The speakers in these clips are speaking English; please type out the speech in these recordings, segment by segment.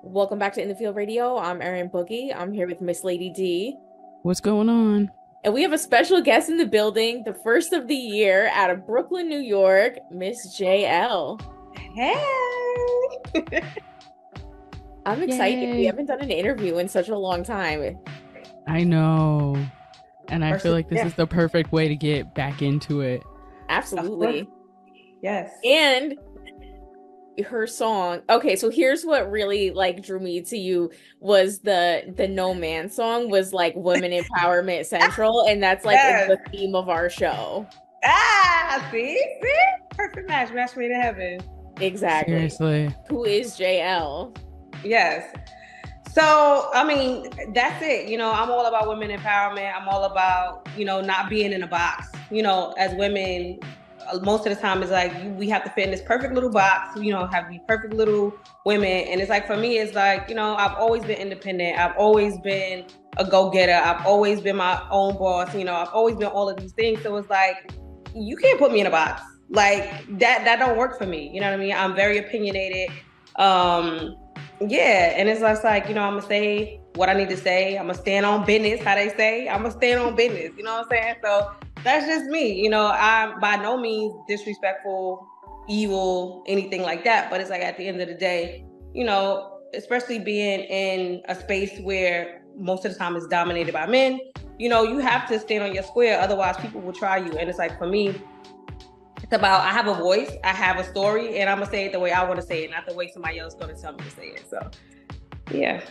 Welcome back to In the Field Radio. I'm Erin Boogie. I'm here with Miss Lady D. What's going on? And we have a special guest in the building, the first of the year out of Brooklyn, New York, Miss JL. Hey. I'm excited. We Yay. haven't done an interview in such a long time. I know. And I feel like this Yeah. is the perfect way to get back into it. Absolutely. Yes. And her song. Okay, so here's what really drew me to you was the No Man song was like women empowerment central, and that's like Yes. the theme of our show. See? Perfect match made in heaven. Exactly. Seriously. Who is JL? Yes. So, I mean, that's it. I'm all about women empowerment. I'm all about, not being in a box. As women, most of the time it's like we have to fit in this perfect little box, have these perfect little women. And it's like, for me, it's like, I've always been independent. I've always been a go-getter. I've always been my own boss. I've always been all of these things. So it's like, you can't put me in a box. Like that don't work for me. You know what I mean? I'm very opinionated. And it's just like, I'm gonna say what I need to say. I'm gonna stand on business, how they say. I'm gonna stand on business. You know what I'm saying? So that's just me. I'm by no means disrespectful, evil, anything like that. But it's like at the end of the day, especially being in a space where most of the time it's dominated by men, you have to stand on your square. Otherwise, people will try you. And it's like, for me, it's about, I have a voice, I have a story, and I'm gonna say it the way I want to say it, not the way somebody else gonna tell me to say it. So, yeah.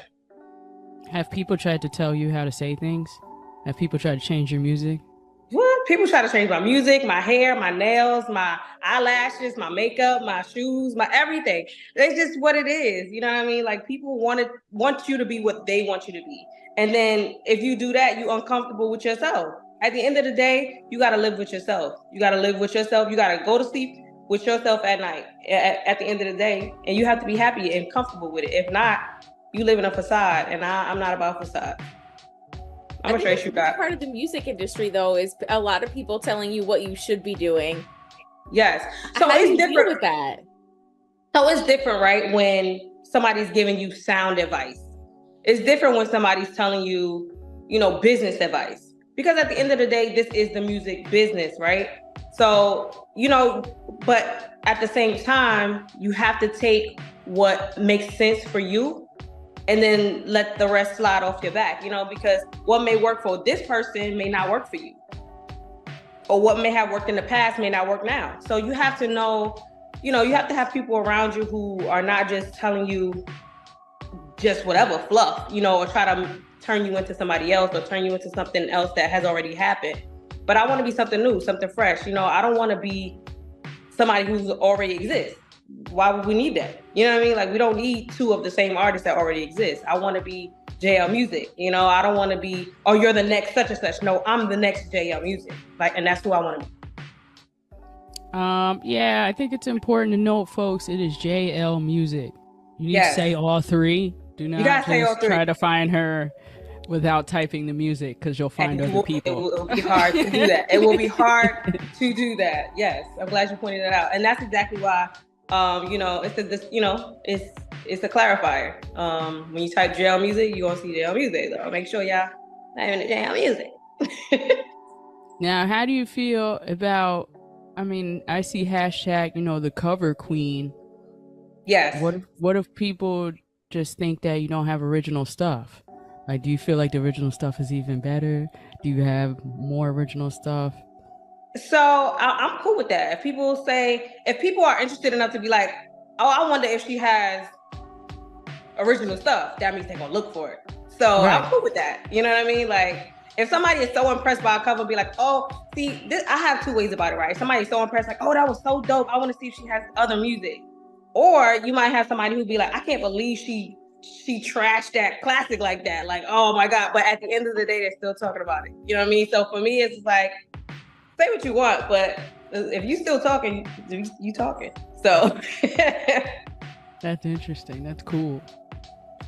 Have people tried to tell you how to say things? Have people tried to change your music? What? People try to change my music, my hair, my nails, my eyelashes, my makeup, my shoes, my everything. It's just what it is. You know what I mean? Like, people want you to be what they want you to be. And then if you do that, you're uncomfortable with yourself. At the end of the day, you got to live with yourself. You got to live with yourself. You got to go to sleep with yourself at night at the end of the day. And you have to be happy and comfortable with it. If not, you live in a facade. And I'm not about facade. I'm a straight shoot guy. Part of the music industry, though, is a lot of people telling you what you should be doing. Yes. So how do it's you different deal with that. So it's different, right? When somebody's giving you sound advice. It's different when somebody's telling you, business advice. Because at the end of the day, this is the music business, right? So, but at the same time, you have to take what makes sense for you and then let the rest slide off your back, because what may work for this person may not work for you. Or what may have worked in the past may not work now. So you have to know, you have to have people around you who are not just telling you just whatever fluff, or try to turn you into somebody else or turn you into something else that has already happened. But I want to be something new, something fresh. I don't want to be somebody who's already exists. Why would we need that? You know what I mean? Like, we don't need two of the same artists that already exist. I want to be JL Music. I don't want to be, oh, you're the next such and such. No, I'm the next JL Music. And that's who I want to be. Yeah, I think it's important to note, folks, it is JL Music. You need to say all three. Do not just try to find her without typing the music, because you'll find other people. It will be hard to do that. It will be hard to do that. Yes, I'm glad you pointed that out, and that's exactly why. It's a clarifier. When you type JL Music, you gonna see JL Music. So make sure y'all type in the JL Music. Now, how do you feel about? I mean, I see hashtag, the cover queen. Yes. What if people just think that you don't have original stuff? Like, do you feel like the original stuff is even better? Do you have more original stuff? So I'm cool with that. If people are interested enough to be like, oh, I wonder if she has original stuff, that means they're gonna look for it. So right. I'm cool with that. You know what I mean? Like, if somebody is so impressed by a cover, be like, oh, see, I have two ways about it, right? Somebody's so impressed, like, oh, that was so dope. I want to see if she has other music. Or you might have somebody who'd be like, I can't believe she trashed that classic like that. Like, oh my God. But at the end of the day, they're still talking about it. You know what I mean? So for me, it's like, say what you want, but if you still talking, you talking. So that's interesting. That's cool.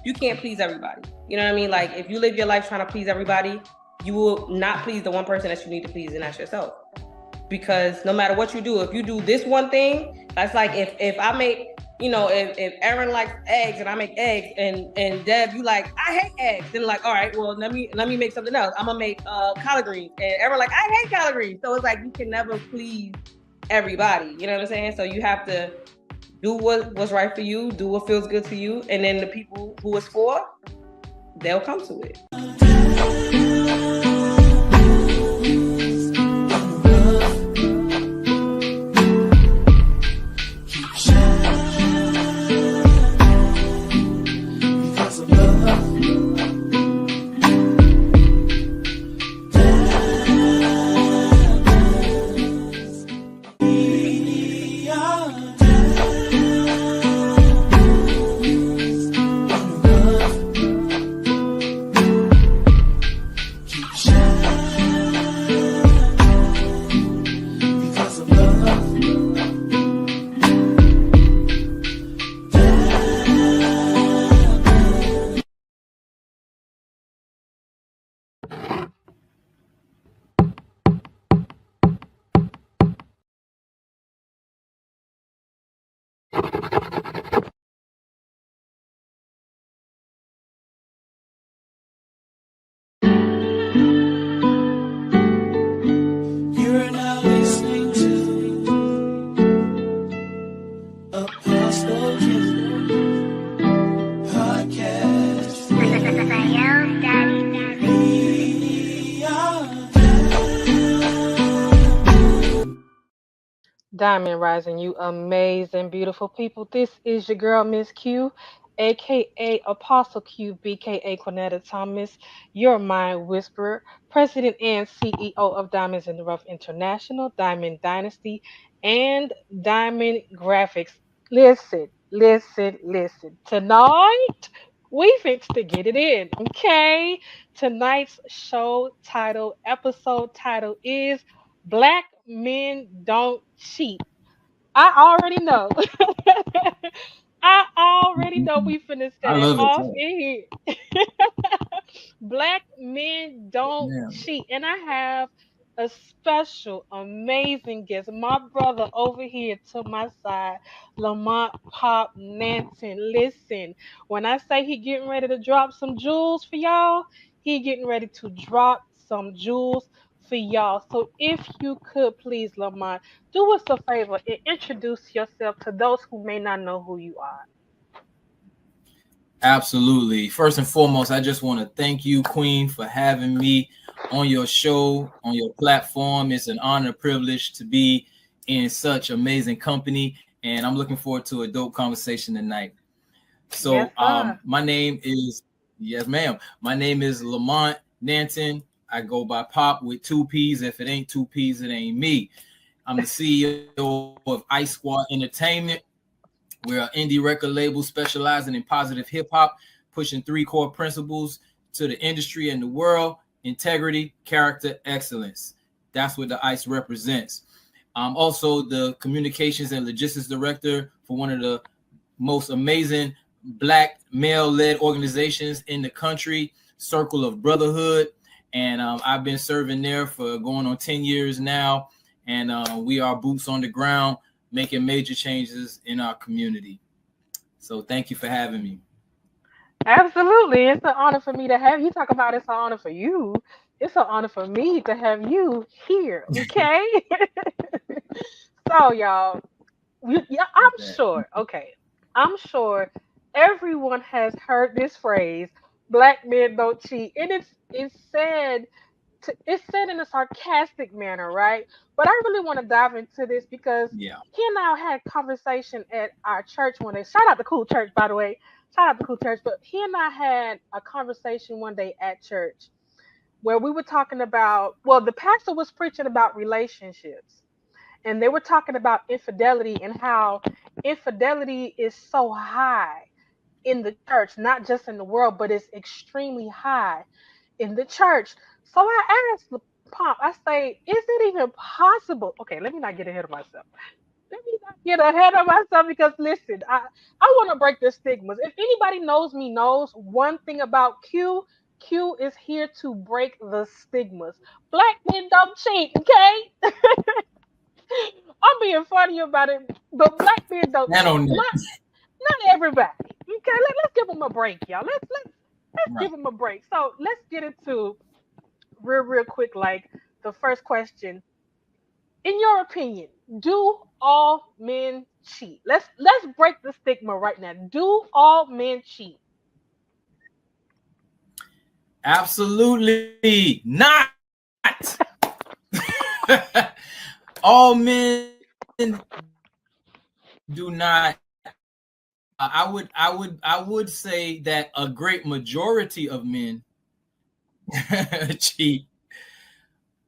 You can't please everybody. You know what I mean? Like, if you live your life trying to please everybody, you will not please the one person that you need to please, and that's yourself. Because no matter what you do, if you do this one thing, that's like if I make, if Aaron likes eggs and I make eggs, and Deb, you like, I hate eggs, then like, all right, well, let me make something else. I'm gonna make collard greens, and Aaron like, I hate collard greens. So it's like you can never please everybody. You know what I'm saying? So you have to do what's right for you, do what feels good to you, and then the people who it's for, they'll come to it. Diamond Rising, you amazing, beautiful people. This is your girl, Miss Q, aka Apostle Q, BKA Quinetta Thomas, your mind whisperer, president and CEO of Diamonds in the Rough International, Diamond Dynasty, and Diamond Graphics. Listen. Tonight, we fix to get it in, okay? Tonight's episode title is Black Men Don't Cheat. I already know. We finna set it off in here. Black men don't cheat. And I have a special, amazing guest. My brother over here to my side, Lamont Pop Nanton. Listen, when I say he getting ready to drop some jewels for y'all, he getting ready to drop some jewels for y'all. So if you could please, Lamont, do us a favor and introduce yourself to those who may not know who you are. Absolutely. First and foremost, I just want to thank you, Queen, for having me on your show, on your platform. It's an honor, privilege to be in such amazing company, and I'm looking forward to a dope conversation tonight. So, yes, my name is, yes, ma'am. My name is Lamont Nanton. I go by Pop with 2 P's. If it ain't 2 P's, it ain't me. I'm the CEO of Ice Squad Entertainment. We're an indie record label specializing in positive hip hop, pushing 3 core principles to the industry and the world: integrity, character, excellence. That's what the ICE represents. I'm also the communications and logistics director for one of the most amazing Black male-led organizations in the country, Circle of Brotherhood. And I've been serving there for going on 10 years now. And we are boots on the ground, making major changes in our community. So thank you for having me. Absolutely. It's an honor for me to have you. Talk about it's an honor for you. It's an honor for me to have you here. Okay. So y'all, I'm sure everyone has heard this phrase, Black men don't cheat. And it's said in a sarcastic manner, right? But I really want to dive into this because he and I had a conversation at our church one day. Shout out to Cool Church, by the way. Shout out to Cool Church. But he and I had a conversation one day at church where we were talking about, the pastor was preaching about relationships. And they were talking about infidelity and how infidelity is so high in the church, not just in the world, but it's extremely high in the church. So I asked Pop, I say, is it even possible? Okay, let me not get ahead of myself. Because listen, I want to break the stigmas. If anybody knows me, knows one thing about Q is here to break the stigmas. Black men don't cheat, okay? I'm being funny about it, but Black men don't cheat. Not everybody. Okay, let's give them a break, y'all. Let's give them a break. So let's get into real quick. Like the first question, in your opinion, do all men cheat? Let's break the stigma right now. Do all men cheat? Absolutely not. All men do not. I would say that a great majority of men cheat,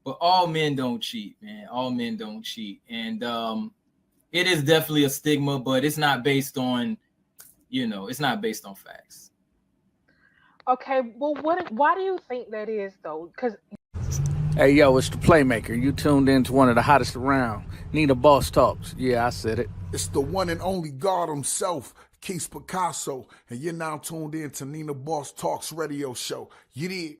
but all men don't cheat, man. All men don't cheat, and it is definitely a stigma, but it's not based on, it's not based on facts. Okay, well, why do you think that is though? Because hey, yo, it's the Playmaker. You tuned in to one of the hottest around, Nina Boss Talks. Yeah, I said it. It's the one and only God himself, Keith Picasso, and you're now tuned in to Nina Boss Talks radio show. You did.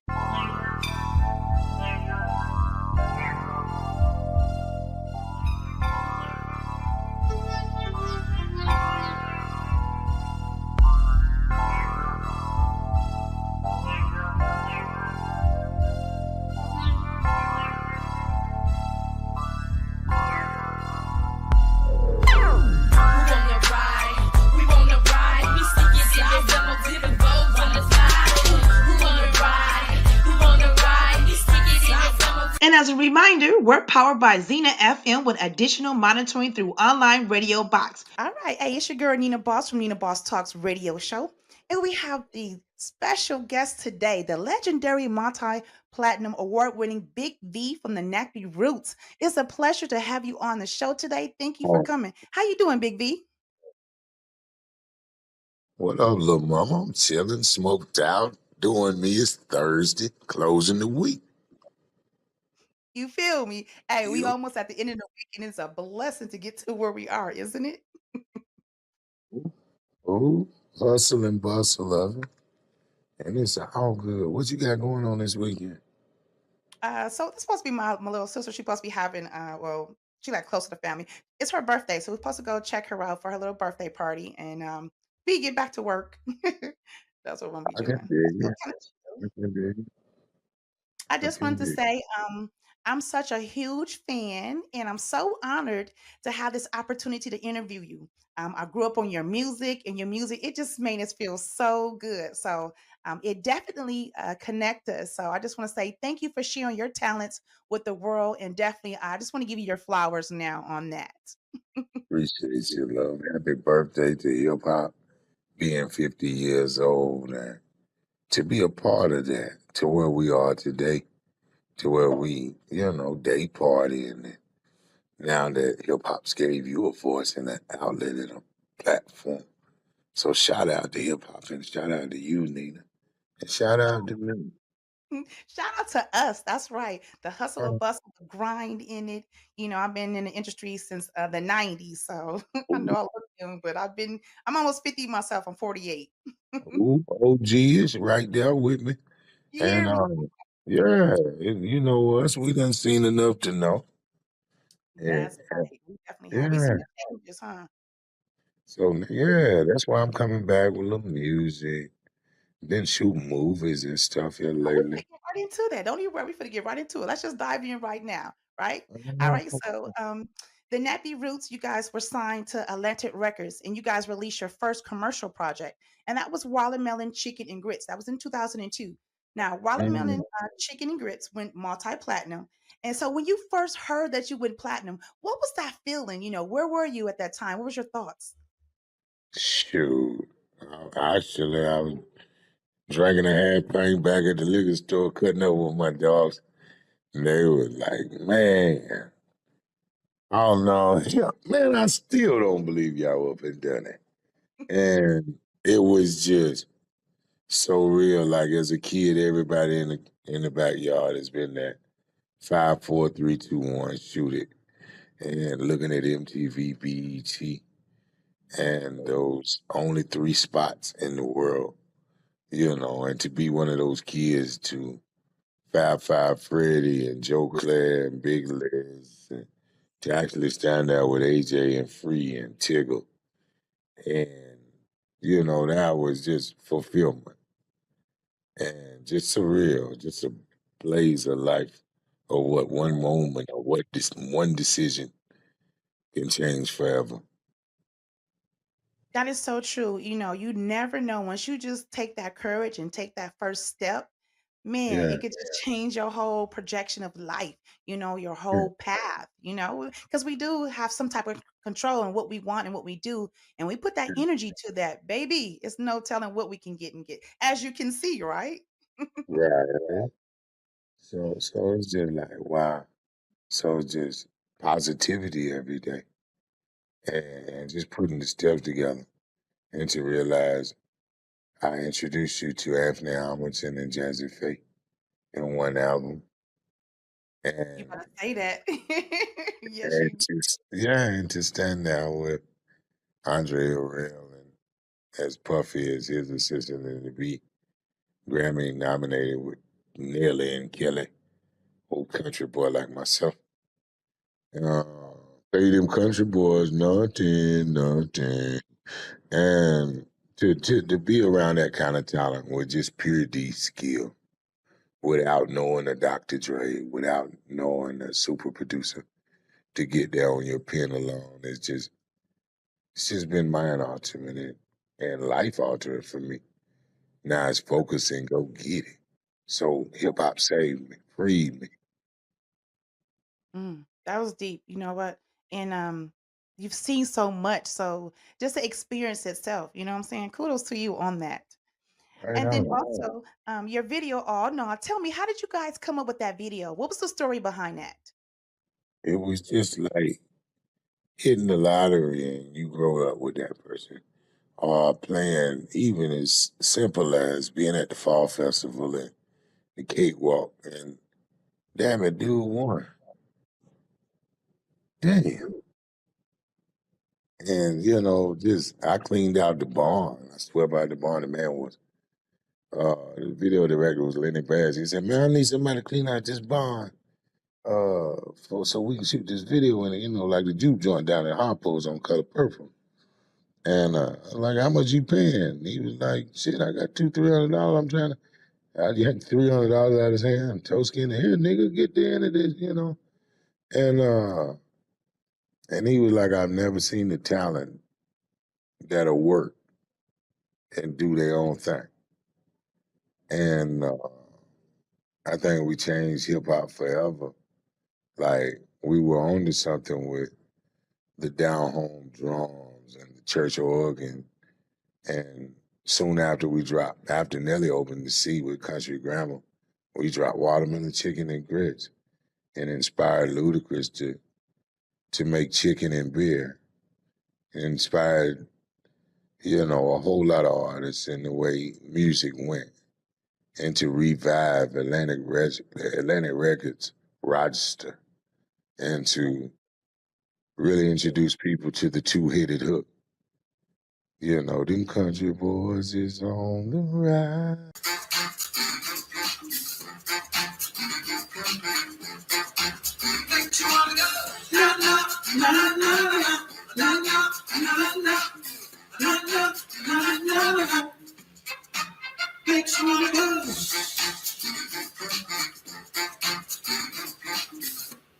And as a reminder, we're powered by Zena FM with additional monitoring through online radio box. All right. Hey, it's your girl Nina Boss from Nina Boss Talks radio show. And we have the special guest today, the legendary multi-platinum award-winning Big V from the Nappy Roots. It's a pleasure to have you on the show today. Thank you for coming. How you doing, Big V? What up, little mama? I'm chilling, smoked out, doing me. It's Thursday, closing the week. You feel me? Hey, we almost at the end of the week, and it's a blessing to get to where we are, isn't it? Oh, hustle and bustle of it. And it's all good. What you got going on this weekend? So this supposed to be my little sister. She's supposed to be having well, she like close to the family. It's her birthday, so we're supposed to go check her out for her little birthday party, and we get back to work. That's what we're gonna be doing. I just wanted to say, I'm such a huge fan, and I'm so honored to have this opportunity to interview you. I grew up on your music, and your music, it just made us feel so good. So it definitely connect us. So I just want to say thank you for sharing your talents with the world, and definitely, I just want to give you your flowers now on that. Appreciate you, love. Happy birthday to hip hop, being 50 years old, and to be a part of that, to where we are today, to where we, day party, and now that hip hop's gave you a voice and an outlet and a platform. So shout out to hip hop and shout out to you, Nina. And shout out to me. Shout out to us. That's right. The hustle and bustle, the grind in it. I've been in the industry since the 90s. So I know I look young, but I'm almost 50 myself. I'm 48. Ooh, OG is right there with me. And yeah, you know us, we done seen enough to know. That's right. We definitely have. We seen the changes, huh? So yeah, that's why I'm coming back with a little music. Then shoot movies and stuff here We're lately. gonna get right into that. Don't you worry, we're gonna get right into it. Let's just dive in right now, right? All right. So the Nappy Roots, you guys were signed to Atlantic Records, and you guys released your first commercial project, and that was Watermelon Chicken and Grits. That was in 2002. Now, Watermelon Chicken and Grits went multi-platinum. And so when you first heard that you went platinum, what was that feeling? Where were you at that time? What was your thoughts? Shoot. Actually, I was drinking a half pint back at the liquor store, cutting up with my dogs. And they were like, man, I don't know. Yeah, man, I still don't believe y'all up and done it. And it was just so real. Like as a kid, everybody in the backyard has been there. 5, 4, 3, 2, 1, shoot it. And looking at MTV, BET, and those only 3 spots in the world, and to be one of those kids to Fab Five Freddy and Joe Claire and Big Les, and to actually stand there with AJ and Free and Tiggle, and that was just fulfillment and just surreal, just a blaze of life of what one moment or what this one decision can change forever. That is so true. You never know once you just take that courage and take that first step, man, Yeah. it could just change your whole projection of life, your whole path, because we do have some type of control in what we want and what we do. And we put that energy to that, baby. It's no telling what we can get as you can see, right? Right. So it's just like, wow. So it's just positivity every day and just putting the steps together and to realize I introduced you to Anthony Hamilton and Jazzy Faye in one album. You And, gotta say that. Yes, and to stand there with Andre Harrell and as puffy as his assistant and to be Grammy nominated with Nelly and Kelly, old country boy like myself. Pay them country boys nothing. And to be around that kind of talent with just pure D skill, without knowing a Dr. Dre, without knowing a super producer, to get there on your pen alone, it's just been mind altering and life altering for me. Now it's focusing, go get it. So hip hop saved me, freed me. That was deep. You know what? And you've seen so much. So just the experience itself, you know what I'm saying? Kudos to you on that. Right And then on. also, your video, Oh No, tell me, how did you guys come up with that video? What was the story behind that? It was just like hitting the lottery and you grow up with that person. Or playing even as simple as being at the fall festival and the cakewalk and damn it, dude won. Damn. And just I cleaned out the barn. I swear by the barn, the man was the video director was Lenny Bass. He said, man, I need somebody to clean out this barn. So we can shoot this video in it, like the juke joint down at Harpo's on Color Purple. And I'm like, how much you paying? He was like, shit, I got $200-$300. I'm trying to. I had $300 out of his hand. Toe skin, here, nigga, get the end of this, And he was like, I've never seen the talent that'll work and do their own thing. And I think we changed hip hop forever. Like we were onto something with the down home drums and the church organ. And soon after after Nelly opened the C with Country Grammar, we dropped Watermelon Chicken and Grits and inspired Ludacris to make chicken and beer. It inspired, a whole lot of artists in the way music went and to revive Atlantic Records, Rochester, and to really introduce people to the two-headed hook. Them country boys is on the rise.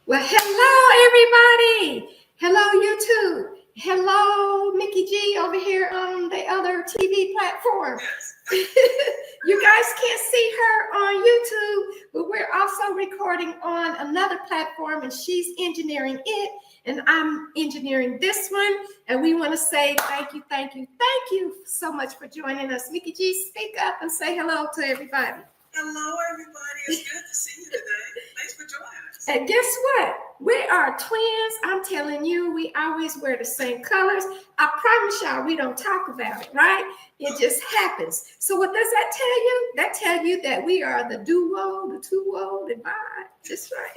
Well, hello, everybody. Hello, YouTube. Hello, Mickey G over here on the other TV platform. You guys can't see her on YouTube, but we're also recording on another platform, and she's engineering it, and I'm engineering this one. And we want to say thank you so much for joining us. Mickey G, speak up and say hello to everybody. Hello, everybody. It's good to see you today. Thanks for joining us. And guess what? We are twins. I'm telling you, we always wear the same colors. I promise y'all, we don't talk about it, right? It just happens. So what does that tell you? That tells you that we are the duo, the two-o, the vibe. That's right.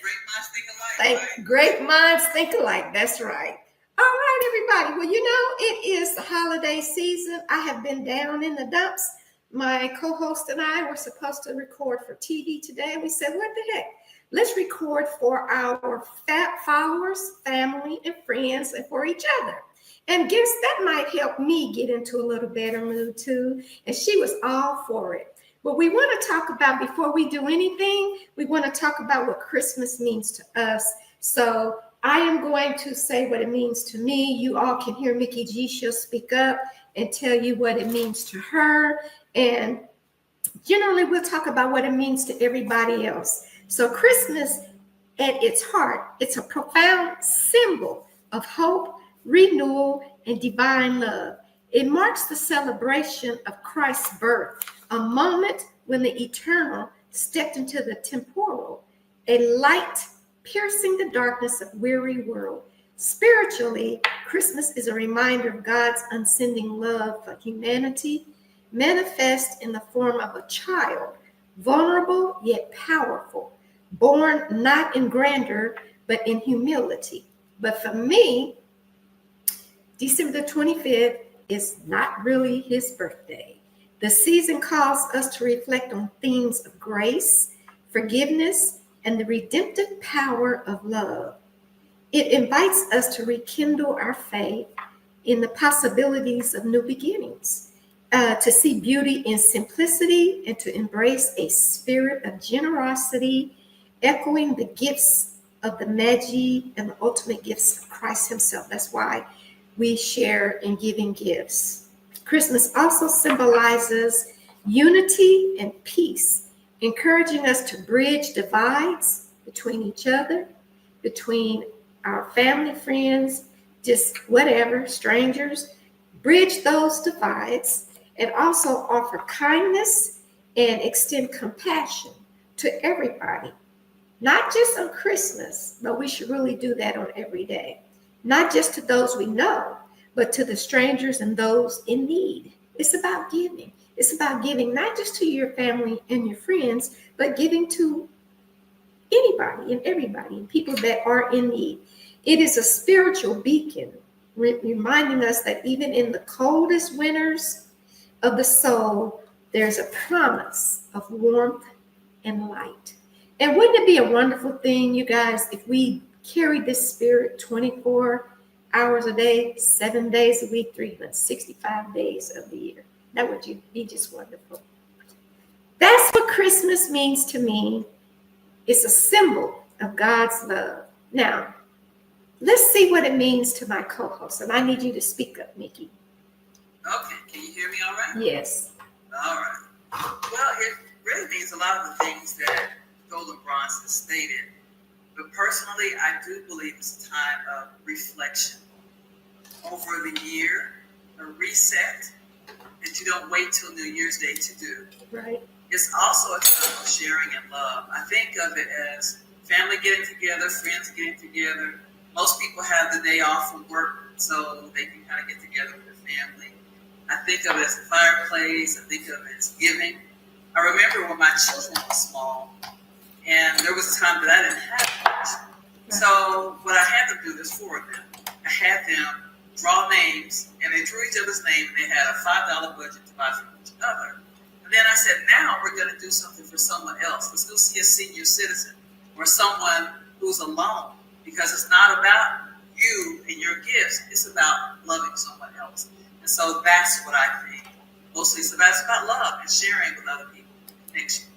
Great minds think alike, right? Great minds think alike. That's right. All right, everybody. Well, it is the holiday season. I have been down in the dumps. My co-host and I were supposed to record for TV today. And we said, what the heck? Let's record for our fat followers, family, and friends, and for each other. And guess that might help me get into a little better mood too. And she was all for it. But we want to talk about, before we do anything, we want to talk about what Christmas means to us. So I am going to say what it means to me. You all can hear Mickey G. She'll speak up and tell you what it means to her. And generally, we'll talk about what it means to everybody else. So Christmas, at its heart, it's a profound symbol of hope, renewal, and divine love. It marks the celebration of Christ's birth, a moment when the eternal stepped into the temporal, a light piercing the darkness of weary world. Spiritually, Christmas is a reminder of God's unsending love for humanity, manifest in the form of a child, vulnerable yet powerful, born not in grandeur, but in humility. But for me, December the 25th is not really his birthday. The season calls us to reflect on themes of grace, forgiveness, and the redemptive power of love. It invites us to rekindle our faith in the possibilities of new beginnings, to see beauty in simplicity, and to embrace a spirit of generosity, echoing the gifts of the Magi and the ultimate gifts of Christ himself. That's why we share in giving gifts. Christmas also symbolizes unity and peace, encouraging us to bridge divides between each other, between our family, friends, just whatever, strangers, bridge those divides, and also offer kindness and extend compassion to everybody. Not just on Christmas, but we should really do that on every day. Not just to those we know, but to the strangers and those in need. It's about giving. It's about giving not just to your family and your friends, but giving to anybody and everybody and people that are in need. It is a spiritual beacon, reminding us that even in the coldest winters of the soul, there's a promise of warmth and light. And wouldn't it be a wonderful thing, you guys, if we carried this spirit 24 hours a day, 7 days a week, 365 days of the year? That would be just wonderful. That's what Christmas means to me. It's a symbol of God's love. Now, let's see what it means to my co-host. And I need you to speak up, Mickey. Okay, can you hear me all right? Yes. All right. Well, it really means a lot of the things that Golden Bronze has stated. But personally, I do believe it's a time of reflection over the year, a reset that you don't wait till New Year's Day to do. Right. It's also a time of sharing and love. I think of it as family getting together, friends getting together. Most people have the day off from work, so they can kind of get together with their family. I think of it as a fireplace. I think of it as giving. I remember when my children were small, and there was a time that I didn't have much. So what I had them do this for them. I had them draw names, and they drew each other's name, and they had a $5 budget to buy from each other. And then I said, now we're going to do something for someone else. Let's go see a senior citizen or someone who's alone, because it's not about you and your gifts. It's about loving someone else. And so that's what I think. Mostly, so that's about love and sharing with other people. Thanks.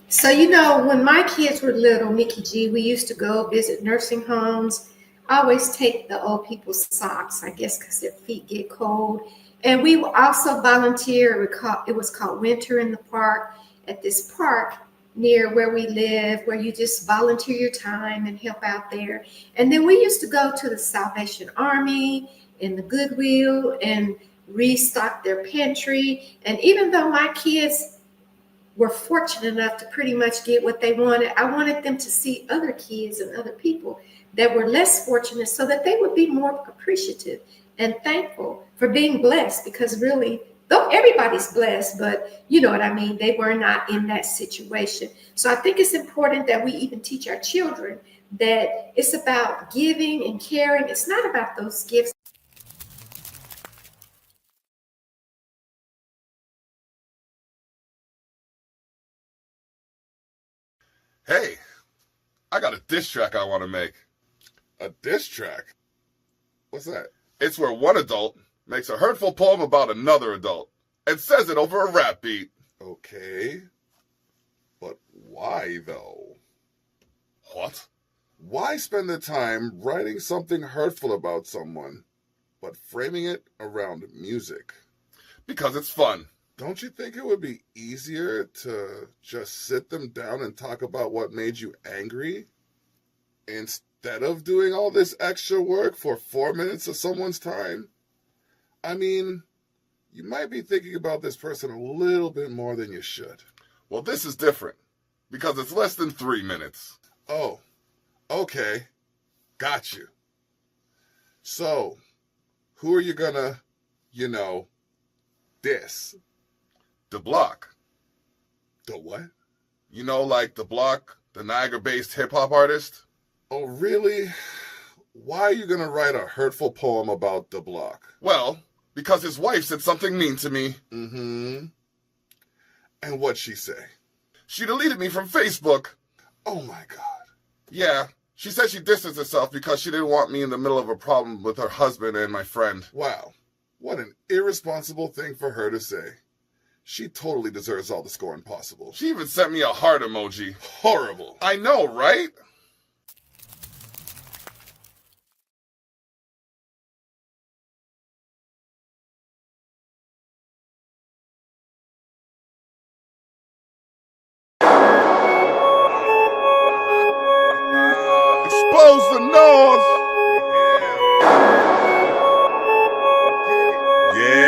So, you know, when my kids were little, Mickey G, we used to go visit nursing homes. I always take the old people's socks, I guess, because their feet get cold. And we also volunteer. It was called Winter in the Park, at this park near where we live, where you just volunteer your time and help out there. And then we used to go to the Salvation Army and the Goodwill and restock their pantry. And even though my kids were fortunate enough to pretty much get what they wanted, I wanted them to see other kids and other people that were less fortunate so that they would be more appreciative and thankful for being blessed, because really, though everybody's blessed, but you know what I mean, they were not in that situation. So I think it's important that we even teach our children that it's about giving and caring. It's not about those gifts. Hey, I got a diss track I want to make. A diss track? What's that? It's where one adult makes a hurtful poem about another adult and says it over a rap beat. Okay, but why though? What? Why spend the time writing something hurtful about someone, but framing it around music? Because it's fun. Don't you think it would be easier to just sit them down and talk about what made you angry? Instead of doing all this extra work for 4 minutes of someone's time? I mean, you might be thinking about this person a little bit more than you should. Well, this is different, because it's less than 3 minutes. Oh, okay. Got you. So, who are you gonna, diss? The Block. The what? Like The Block, the Niagara-based hip-hop artist? Oh, really? Why are you gonna write a hurtful poem about The Block? Well, because his wife said something mean to me. Mm-hmm. And what'd she say? She deleted me from Facebook. Oh my God. Yeah, she said she distanced herself because she didn't want me in the middle of a problem with her husband and my friend. Wow, what an irresponsible thing for her to say. She totally deserves all the scorn possible. She even sent me a heart emoji. Horrible. I know, right? Expose the North. Yeah.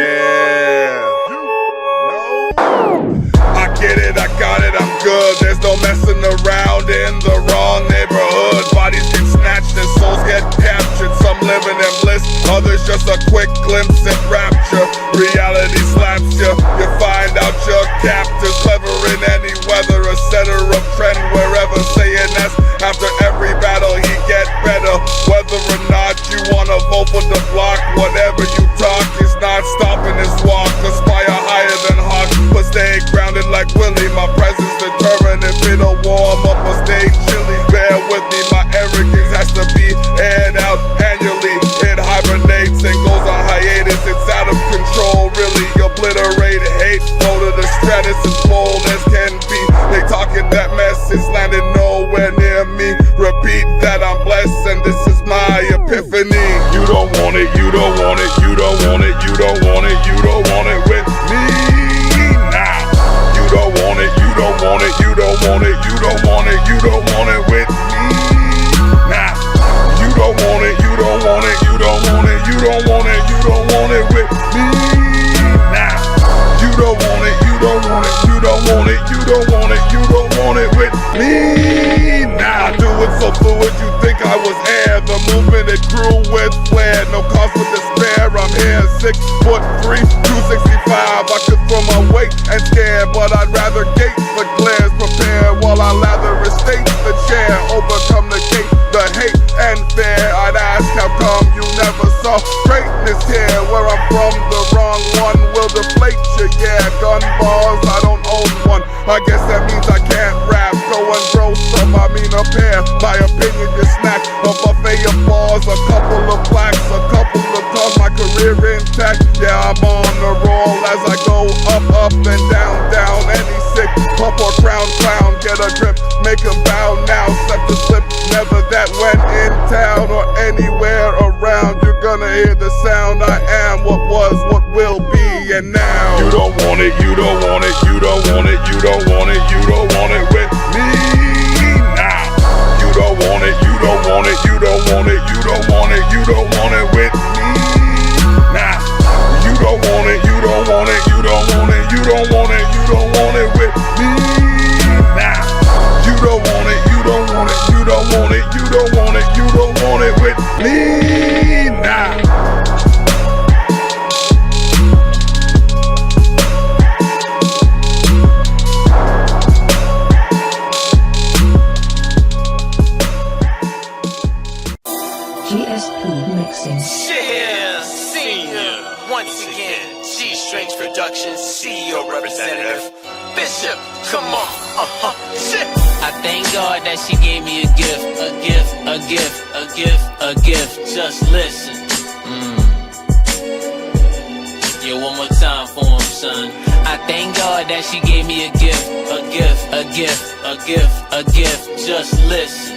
I get it, I got it, I'm good. There's no messing around in the wrong neighborhood. Bodies get snatched and souls get captured. Some living in bliss, others just a quick glimpse at rapture. Reality slaps you, you find out your captors. Clever in any weather, a setter of trend wherever. Saying that's after every battle he get better. Whether or not you wanna vote for the Block, whatever you talk is not stopping this walk. Aspire higher than Hawk, but stay grounded like Willie. My presence determined if it'll warm up or stay chilly. Bear with me, my arrogance has to be aired out annually. It hibernates and goes on hiatus. It's out of control, really. Obliterate hate, go to the stratus as bold as can be. They talking that mess, it's landing nowhere near me. Repeat that I'm blessed and this is my epiphany. You don't want it, you don't want it, you don't want it, you don't want it, you don't want it with me now. You don't want it, you don't want it, you don't want it, you don't want it, you don't want it with me now. You don't want it, you don't want it, you don't want it, you don't want it, you don't want it with me now. You don't want it, you don't want it, you don't want it, you don't want it, you don't want it with me now. I do it so fluid, you think I was air. The movement it grew with flair, no cause for despair. I'm here, 6'3", 265. I could throw my weight and scare, but I'd rather gate the glares. Prepare while I lather estate the chair. Overcome the gate, the hate and fear. I'd ask how come you never saw greatness here. Where I'm from, the wrong one will deflate you. Yeah, gun bars, I don't own one. I guess that means I can't rap. Go and grow some, I mean a pair. My opinion, you snack a buffet of bars, a couple of plaques, a couple of cars. My career intact. Yeah, I'm on the roll as I go up and down. Any sick pump or crown clown, get a grip, make him bow now. Set the slip, never that when in town or anywhere around. You're gonna hear the sound. I am what was, what will be, and now. You don't want it, you don't want it, you don't want it, you don't want it, you don't want it with me now. You don't want it, you don't want it, you don't want it, you don't want it, you don't want it with me now. You don't want it, you don't want it, you don't want it, you don't want it, you don't want it with me now. You don't want it, you don't want it, you don't want it, you don't want it, you don't want it with me now. GSP mixing. Yeah, senior. Once again, G-Strings Productions, CEO representative. Bishop, come on. Shit. I thank God that she gave me a gift, a gift, a gift, a gift, a gift. Just listen. Yeah, one more time for him, son. I thank God that she gave me a gift, a gift, a gift, a gift, a gift. Just listen.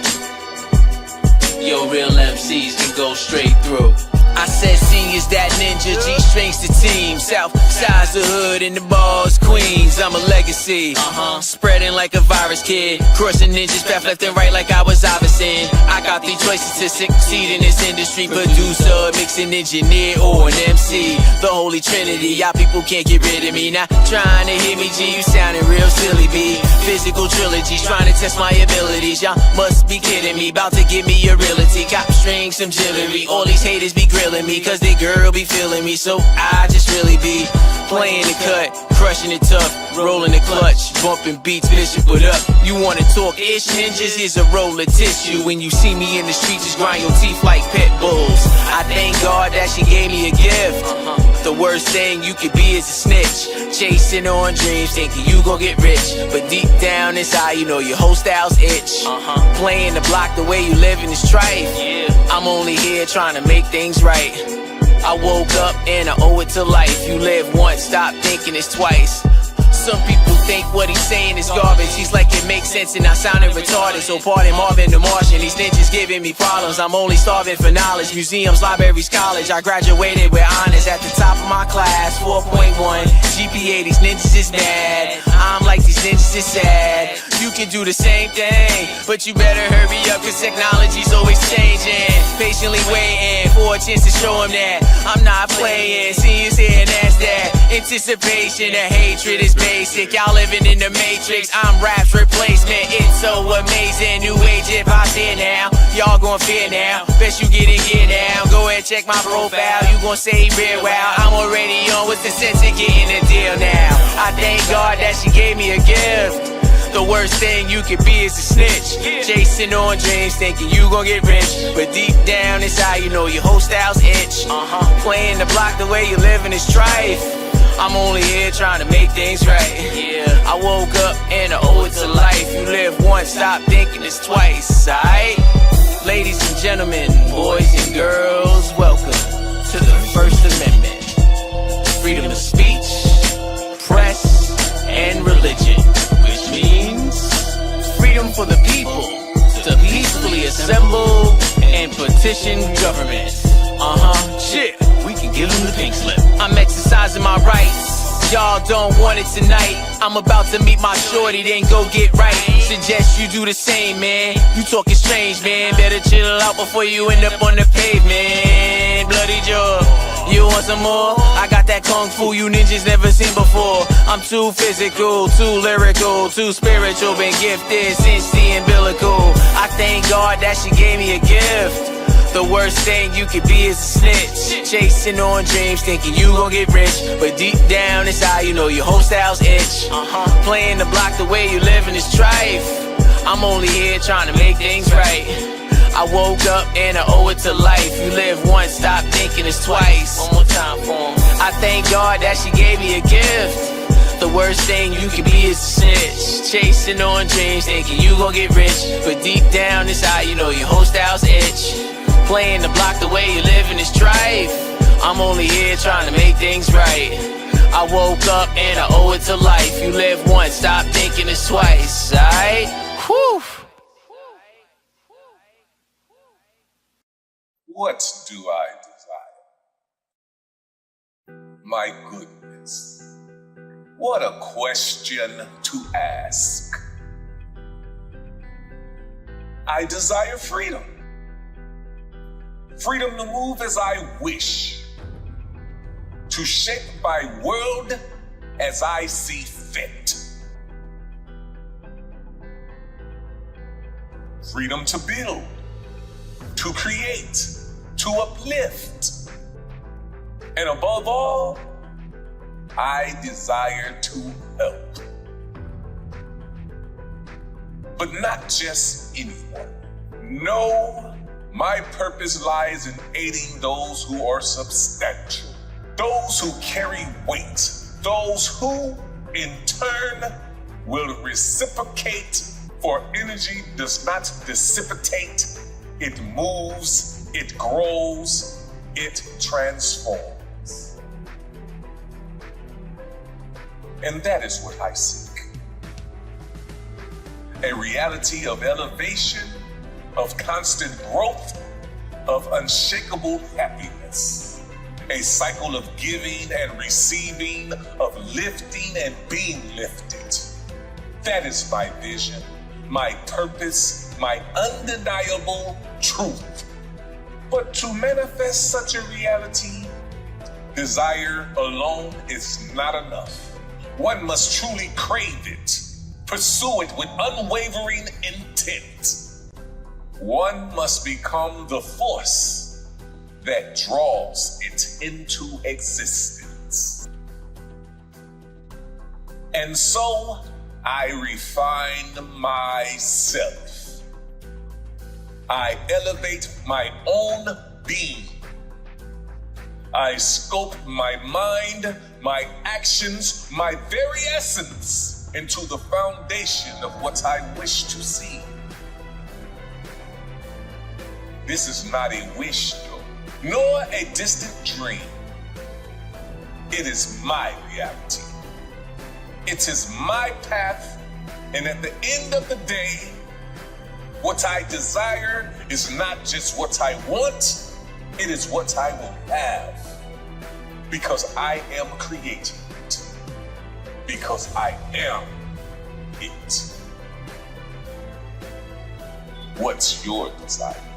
Yo, real MCs can go straight through. I said seniors that ninja, G-strings to team. South side's the hood and the ball's Queens. I'm a legacy, spreading like a virus kid. Crossing ninjas path left and right like I was Iverson. I got 3 choices to succeed in this industry: producer, mixing engineer, or an MC. The holy trinity, y'all people can't get rid of me. Not trying to hit me, G, you sounding real silly, B. Physical trilogies, trying to test my abilities. Y'all must be kidding me, about to give me a realty. Cop strings, some jewelry. All these haters be grilling me, cause they girl be feeling me. So I just really be playing the cut, crushing it tough, rolling the clutch, bumping beats, Bishop it up. You wanna talk ish ninjas? Here's a roll of tissue. When you see me in the streets, just grind your teeth like pit bulls. I thank God that she gave me a gift. The worst thing you could be is a snitch, chasing on dreams, thinking you gon' get rich, but deep down inside you know your whole style's itch. Playing the block the way you live in is strife. I'm only here trying to make things right. I woke up and I owe it to life. You live once, stop thinking it's twice. Some people think what he's saying is garbage. He's like it makes sense and I sounded retarded. So pardon Marvin the Martian, these ninjas giving me problems. I'm only starving for knowledge. Museums, libraries, college. I graduated with honors at the top of my class, 4.1 GPA. These ninjas is mad. I'm like these ninjas is sad. You can do the same thing, but you better hurry up cause technology's always changing. Patiently waiting for a chance to show them that I'm not playing. See you here and that's that. Anticipation, the hatred is basic. Y'all living in the matrix, I'm rap's replacement. It's so amazing, new age hip hop's here now. Y'all gon' fear now, best you get in here now. Go ahead, check my profile, you gon' say real wow. I'm already on, what's the sense of getting a deal now? I thank God that she gave me a gift. The worst thing you could be is a snitch, chasing on dreams, thinking you gon' get rich, but deep down inside you know your whole style's itch. Playing the block the way you living is strife. I'm only here trying to make things right. I woke up and I owe it to life. You live once, stop thinking it's twice, alright? Ladies and gentlemen, boys and girls, welcome to the First Amendment. Freedom of speech, press, and religion, which means freedom for the people to peacefully assemble and petition government. Shit, we can give them the pink slip. I'm exercising my rights, y'all don't want it tonight. I'm about to meet my shorty, then go get right. Suggest you do the same, man. You talking strange, man. Better chill out before you end up on the pavement. Bloody jaw, you want some more? I got that kung fu you ninjas never seen before. I'm too physical, too lyrical, too spiritual, been gifted since the umbilical. I thank God that she gave me a gift. The worst thing you could be is a snitch, chasing on dreams, thinking you gon' get rich, but deep down inside you know your whole style's itch. Playing the block the way you living is strife. I'm only here trying to make things right. I woke up and I owe it to life. You live once, stop thinking it's twice. One more time for him. I thank God that she gave me a gift. The worst thing you could be is a snitch, chasing on dreams, thinking you gon' get rich, but deep down inside you know your whole style's itch. Playing the block the way you living is strife. I'm only here trying to make things right. I woke up and I owe it to life. You live once, stop thinking it's twice, alright? Whew. What do I desire? My goodness, what a question to ask. I desire freedom. Freedom to move as I wish, to shape my world as I see fit. Freedom to build, to create, to uplift. And above all, I desire to help. But not just anyone. No, my purpose lies in aiding those who are substantial, those who carry weight, those who, in turn, will reciprocate, for energy does not dissipate, it moves, it grows, it transforms. And that is what I seek. A reality of elevation, of constant growth, of unshakable happiness. A cycle of giving and receiving, of lifting and being lifted. That is my vision, my purpose, my undeniable truth. But to manifest such a reality, desire alone is not enough. One must truly crave it, pursue it with unwavering intent. One must become the force that draws it into existence. And so I refined myself. I elevate my own being. I scope my mind, my actions, my very essence into the foundation of what I wish to see. This is not a wish, nor a distant dream. It is my reality. It is my path, and at the end of the day, what I desire is not just what I want, it is what I will have. Because I am creating it. Because I am it. What's your desire?